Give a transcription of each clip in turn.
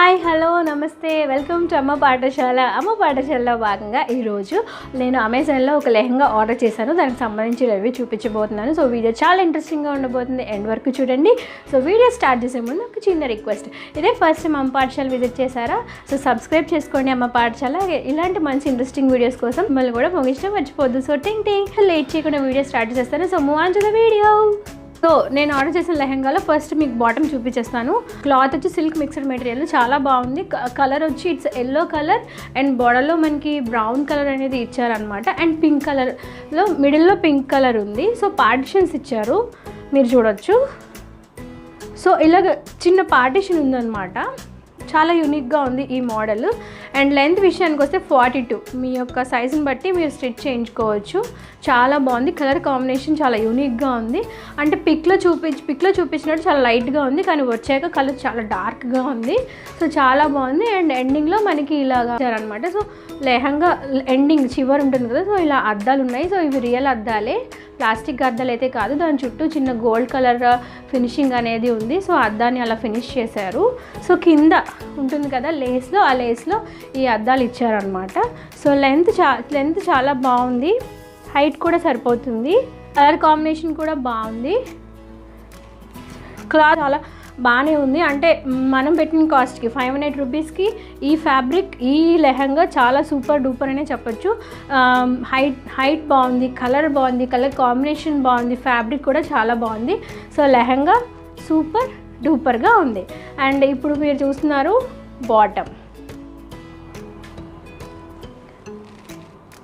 Hi hello నమస్తే welcome to అమ్మ పాఠశాలలో భాగంగా ఈరోజు నేను అమెజాన్లో ఒక లెహంగా ఆర్డర్ చేశాను. దానికి సంబంధించి రివ్యూ చూపించబోతున్నాను. సో వీడియో చాలా ఇంట్రెస్టింగ్గా ఉండబోతుంది, ఎండ్ వరకు చూడండి. సో వీడియో స్టార్ట్ చేసే ముందు ఒక చిన్న రిక్వెస్ట్, ఇదే ఫస్ట్ టైం అమ్మ పాఠశాల విజిట్ చేశారా? సో సబ్స్క్రైబ్ చేసుకోండి అమ్మ పాఠశాల. ఇలాంటి మంచి ఇంట్రెస్టింగ్ వీడియోస్ కోసం మిమ్మల్ని కూడా ముగించడం మర్చిపోద్దు. సో టింగ్ లేట్ చేయకుండా వీడియో స్టార్ట్ చేస్తాను. So move on to the video. So నేను ఆర్డర్ చేసిన లెహంగాలో ఫస్ట్ మీకు బాటమ్ చూపించేస్తాను. క్లాత్ వచ్చి సిల్క్ మిక్స్డ్ మెటీరియల్, చాలా బాగుంది. కలర్ వచ్చి ఇట్స్ ఎల్లో కలర్ అండ్ బార్డర్లో మనకి బ్రౌన్ కలర్ అనేది ఇచ్చారనమాట. అండ్ పింక్ కలర్లో మిడిల్లో పింక్ కలర్ ఉంది. సో పార్టిషన్స్ ఇచ్చారు, మీరు చూడొచ్చు. సో ఇలాగ చిన్న పార్టిషన్ ఉందన్నమాట. చాలా యూనిక్గా ఉంది ఈ మోడల్. అండ్ లెంత్ విషయానికి వస్తే 42, మీ యొక్క సైజుని బట్టి మీరు స్టిచ్ చేయించుకోవచ్చు. చాలా బాగుంది. కలర్ కాంబినేషన్ చాలా యూనిక్గా ఉంది. అంటే పిక్లో చూపించినట్టు చాలా లైట్గా ఉంది, కానీ వచ్చాక కలర్ చాలా డార్క్గా ఉంది. సో చాలా బాగుంది. అండ్ ఎండింగ్లో మనకి ఇలాగా ఇచ్చారనమాట. సో లెహంగా ఎండింగ్ చివరి ఉంటుంది కదా, సో ఇలా అద్దాలు ఉన్నాయి. సో ఇవి రియల్ అద్దాలే, ప్లాస్టిక్ అద్దాలు అయితే కాదు. దాని చుట్టూ చిన్న గోల్డ్ కలర్ ఫినిషింగ్ అనేది ఉంది. సో అద్దాన్ని అలా ఫినిష్ చేశారు. సో కింద ఉంటుంది కదా లేస్లో, ఆ లేస్లో ఈ అద్దాలు ఇచ్చారనమాట. సో లెంత్ చాలా బాగుంది, హైట్ కూడా సరిపోతుంది. కలర్ కాంబినేషన్ కూడా బాగుంది. క్లాత్ చాలా బాగానే ఉంది. అంటే మనం పెట్టిన కాస్ట్కి 500 రూపీస్కి ఈ ఫ్యాబ్రిక్, ఈ లెహంగా చాలా సూపర్ డూపర్ అనే చెప్పొచ్చు. హైట్ బాగుంది, కలర్ బాగుంది, కలర్ కాంబినేషన్ బాగుంది, ఫ్యాబ్రిక్ కూడా చాలా బాగుంది. సో లెహంగా సూపర్ డూపర్గా ఉంది. అండ్ ఇప్పుడు మీరు చూస్తున్నారు బాటమ్.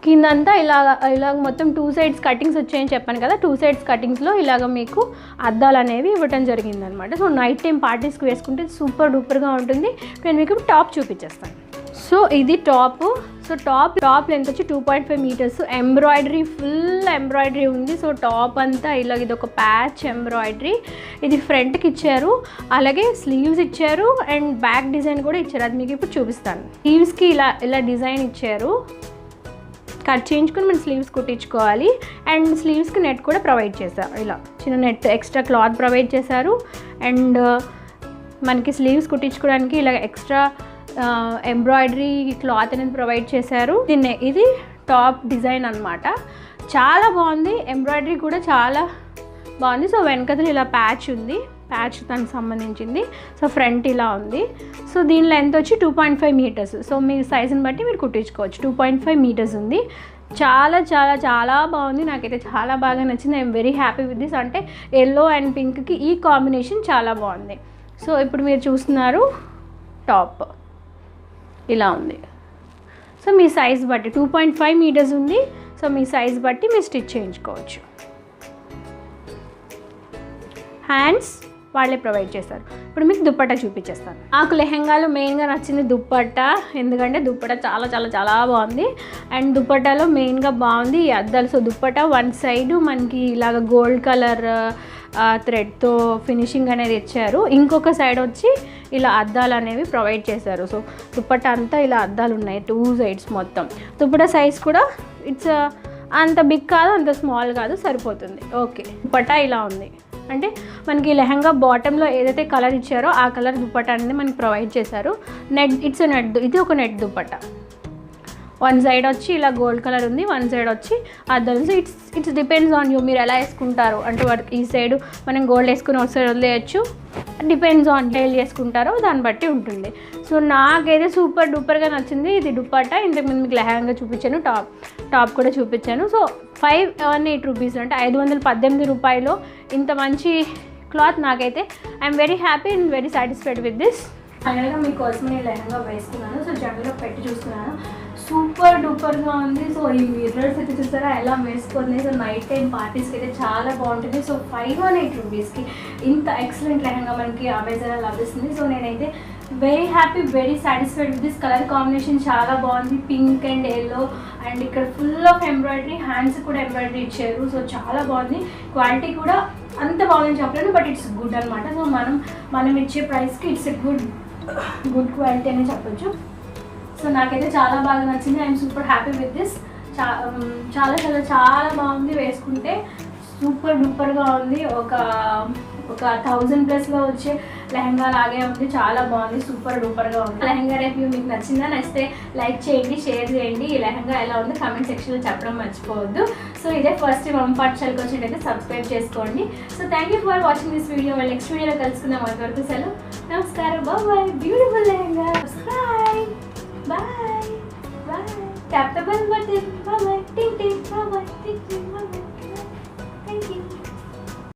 కిందంతా ఇలాగ మొత్తం 2 సైడ్స్ కటింగ్స్ వచ్చాయని చెప్పాను కదా. 2 సైడ్స్ కటింగ్స్లో ఇలాగ మీకు అద్దాలు అనేవి ఇవ్వటం జరిగిందనమాట. సో నైట్ టైం పార్టీస్కి వేసుకుంటే సూపర్ డూపర్గా ఉంటుంది. నేను మీకు టాప్ చూపించేస్తాను. సో ఇది టాప్. సో టాప్ లెంత్ వచ్చి 2.5 మీటర్స్. ఎంబ్రాయిడరీ, ఫుల్ ఎంబ్రాయిడరీ ఉంది. సో టాప్ అంతా ఇలాగ ఇది ఒక ప్యాచ్ ఎంబ్రాయిడరీ. ఇది ఫ్రంట్కి ఇచ్చారు, అలాగే స్లీవ్స్ ఇచ్చారు అండ్ బ్యాక్ డిజైన్ కూడా ఇచ్చారు. అది మీకు ఇప్పుడు చూపిస్తాను. స్లీవ్స్కి ఇలా డిజైన్ ఇచ్చారు. కట్ చేయించుకొని మనం స్లీవ్స్ కుట్టించుకోవాలి. అండ్ స్లీవ్స్కి నెట్ కూడా ప్రొవైడ్ చేశారు. ఇలా చిన్న నెట్ ఎక్స్ట్రా క్లాత్ ప్రొవైడ్ చేశారు. అండ్ మనకి స్లీవ్స్ కుట్టించుకోవడానికి ఇలా ఎక్స్ట్రా ఎంబ్రాయిడరీ క్లాత్ అనేది ప్రొవైడ్ చేశారు. ఇది టాప్ డిజైన్ అనమాట. చాలా బాగుంది. ఎంబ్రాయిడరీ కూడా చాలా బాగుంది. సో వెనకతలు ఇలా ప్యాచ్ ఉంది, ప్యాచ్ దానికి సంబంధించింది. సో ఫ్రంట్ ఇలా ఉంది. సో దీని లెంత్ వచ్చి 2.5 మీటర్స్. సో మీ సైజుని బట్టి మీరు కుట్టించుకోవచ్చు. 2.5 మీటర్స్ ఉంది. చాలా చాలా చాలా బాగుంది. నాకైతే చాలా బాగా నచ్చింది. I'm very happy with this. అంటే ఎల్లో అండ్ పింక్కి ఈ కాంబినేషన్ చాలా బాగుంది. సో ఇప్పుడు మీరు చూస్తున్నారు టాప్ ఇలా ఉంది. సో మీ సైజ్ బట్టి 2.5 మీటర్స్ ఉంది. సో మీ సైజ్ బట్టి మీరు స్టిచ్ చేయించుకోవచ్చు. హ్యాండ్స్ వాళ్ళే ప్రొవైడ్ చేస్తారు. ఇప్పుడు మీకు దుప్పట్టా చూపించేస్తాను. నాకు లెహంగాలో మెయిన్గా నచ్చింది దుప్పట్టా. ఎందుకంటే దుప్పట్టా చాలా చాలా చాలా బాగుంది. అండ్ దుప్పట్టాలో మెయిన్గా బాగుంది ఈ అద్దాలు. సో దుప్పట్టా వన్ సైడ్ మనకి ఇలాగ గోల్డ్ కలర్ థ్రెడ్తో ఫినిషింగ్ అనేది ఇచ్చారు. ఇంకొక సైడ్ వచ్చి ఇలా అద్దాలు అనేవి ప్రొవైడ్ చేశారు. సో దుప్పట్టా అంతా ఇలా అద్దాలు ఉన్నాయి 2 సైడ్స్ మొత్తం. దుప్పట్టా సైజ్ కూడా ఇట్స్ అంత బిగ్ కాదు, అంత స్మాల్ కాదు, సరిపోతుంది. ఓకే, దుప్పట్టా ఇలా ఉంది. అంటే మనకి లెహంగా బాటంలో ఏదైతే కలర్ ఇచ్చారో ఆ కలర్ దుప్పట్టా అనేది మనకి ప్రొవైడ్ చేశారు. ఇది ఒక నెట్ దుప్పట్టా. వన్ సైడ్ వచ్చి ఇలా గోల్డ్ కలర్ ఉంది, వన్ సైడ్ వచ్చి అద్దాలు. So it's depends on you, మీరు ఎలా వేసుకుంటారు. అంటే వాటికి ఈ సైడ్ మనం గోల్డ్ వేసుకుని ఒక సైడ్ వదిలేయచ్చు. డిపెండ్స్ ఆన్ డైల్ చేసుకుంటారో దాన్ని బట్టి ఉంటుంది. సో నాకైతే సూపర్ డూపర్గా నచ్చింది ఇది దుప్పట్టా. ఇంతకుముందు మీకు లెహంగా చూపించాను, టాప్ కూడా చూపించాను. సో 518 రూపీస్, అంటే 518 రూపాయలు ఇంత మంచి క్లాత్. నాకైతే I'm very happy and very satisfied with this. ఫైనల్గా మీకోసం నేను లెహంగా వేసుకున్నాను. సో జనరల్గా పెట్టి చూస్తున్నాను, సూపర్ డూపర్గా ఉంది. సో ఈ మిర్రర్స్ అయితే చూసారా ఎలా వేసుకుంది. సో నైట్ టైం పార్టీస్కి అయితే చాలా బాగుంటుంది. సో 518 రూపీస్కి ఇంత ఎక్సలెంట్ లెహంగా మనకి అమెజాన్లో లభిస్తుంది. సో నేనైతే very happy, very satisfied with this. Colour combination చాలా బాగుంది, పింక్ అండ్ ఎల్లో. అండ్ ఇక్కడ ఫుల్ ఆఫ్ ఎంబ్రాయిడరీ, హ్యాండ్స్ కూడా ఎంబ్రాయిడరీ ఇచ్చారు. సో చాలా బాగుంది. క్వాలిటీ కూడా అంత బాగుందని చెప్పలేను, బట్ ఇట్స్ గుడ్ అనమాట. సో మనం ఇచ్చే ప్రైస్కి ఇట్స్ ఎ గుడ్ క్వాలిటీ అని చెప్పొచ్చు. సో నాకైతే చాలా బాగా నచ్చింది. I'm super happy with this. చాలా చాలా చాలా బాగుంది. వేసుకుంటే సూపర్ డూపర్గా ఉంది. ఒక 1000+ వచ్చే లెహంగా లాగే ఉంది. చాలా బాగుంది, సూపర్ డూపర్గా ఉంది. లెహంగా రివ్యూ మీకు నచ్చిందా? నచ్చితే లైక్ చేయండి, షేర్ చేయండి. ఈ లెహంగా ఎలా ఉంది కామెంట్ సెక్షన్లో చెప్పడం మర్చిపోవద్దు. సో ఇదే ఫస్ట్ టైం అమ్మ పాఠశాలకు వచ్చినట్టయితే సబ్స్క్రైబ్ చేసుకోండి. So thank you for watching this video. Next వీడియోలో కలుసుకుందాం. అంతవరకు సెలవు, నమస్కారం, బాయ్. బ్యూటిఫుల్ లెహంగా.